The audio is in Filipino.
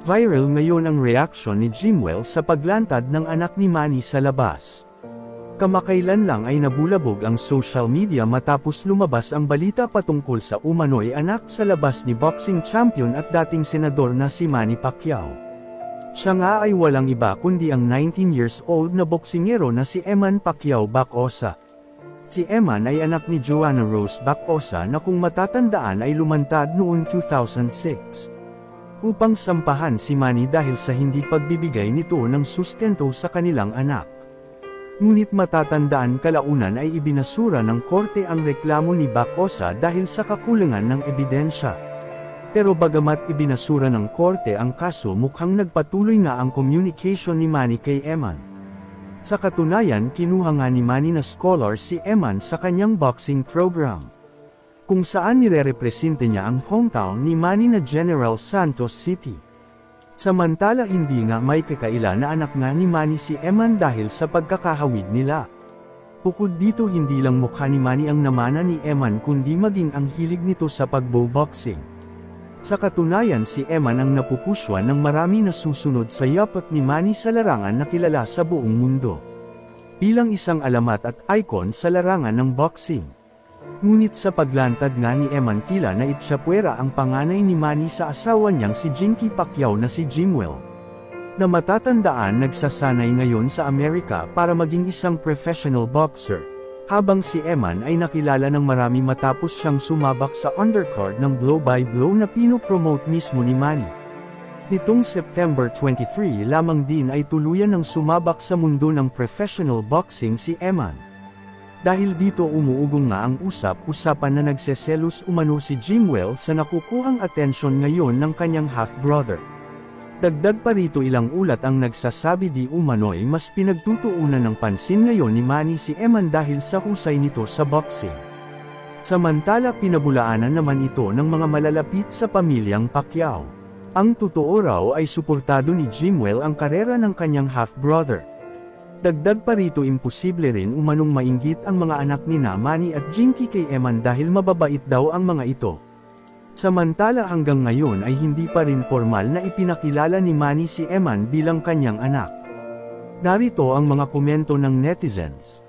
Viral ngayon ang reaksyon ni Jimwell sa paglantad ng anak ni Manny sa labas. Kamakailan lang ay nabulabog ang social media matapos lumabas ang balita patungkol sa umano'y anak sa labas ni boxing champion at dating senador na si Manny Pacquiao. Siya nga ay walang iba kundi ang 19 years old na boksingero na si Eman Pacquiao Bacosa. Si Eman ay anak ni Joanna Rose Bacosa na kung matatandaan ay lumantad noong 2006. Upang sampahan si Manny dahil sa hindi pagbibigay nito ng sustento sa kanilang anak. Ngunit matatandaan kalaunan ay ibinasura ng korte ang reklamo ni Bacosa dahil sa kakulangan ng ebidensya. Pero bagamat ibinasura ng korte ang kaso, mukhang nagpatuloy nga ang communication ni Manny kay Eman. Sa katunayan, kinuha nga ni Manny na scholar si Eman sa kanyang boxing program, kung saan nirerepresente niya ang hometown ni Manny na General Santos City. Samantala hindi nga may kakaila na anak nga ni Manny si Eman dahil sa pagkakahawig nila. Bukod dito hindi lang mukha ni Manny ang namana ni Eman kundi maging ang hilig nito sa pagbo-boxing. Sa katunayan si Eman ang napupuswan ng marami na susunod sa yapak ni Manny sa larangan na kilala sa buong mundo, bilang isang alamat at icon sa larangan ng boxing. Ngunit sa paglantad nga ni Eman tila na itsyapwera ang panganay ni Manny sa asawa niyang si Jinky Pacquiao na si Jimwell, na matatandaan nagsasanay ngayon sa Amerika para maging isang professional boxer, habang si Eman ay nakilala ng marami matapos siyang sumabak sa undercard ng blow-by-blow na pinopromote mismo ni Manny. Nitong September 23 lamang din ay tuluyan ng sumabak sa mundo ng professional boxing si Eman. Dahil dito umuugong nga ang usap-usapan na nagseselos umano si Jimwell sa nakukuhang atensyon ngayon ng kanyang half-brother. Dagdag pa rito ilang ulat ang nagsasabi di umano'y mas pinagtutuunan ng pansin ngayon ni Manny si Eman dahil sa husay nito sa boxing. Samantala pinabulaanan naman ito ng mga malalapit sa pamilyang Pacquiao. Ang totoo raw ay suportado ni Jimwell ang karera ng kanyang half-brother. Dagdag pa rito imposible rin umanong mainggit ang mga anak ni Manny at Jinky kay Eman dahil mababait daw ang mga ito. Samantala hanggang ngayon ay hindi pa rin formal na ipinakilala ni Manny si Eman bilang kanyang anak. Narito ang mga komento ng netizens.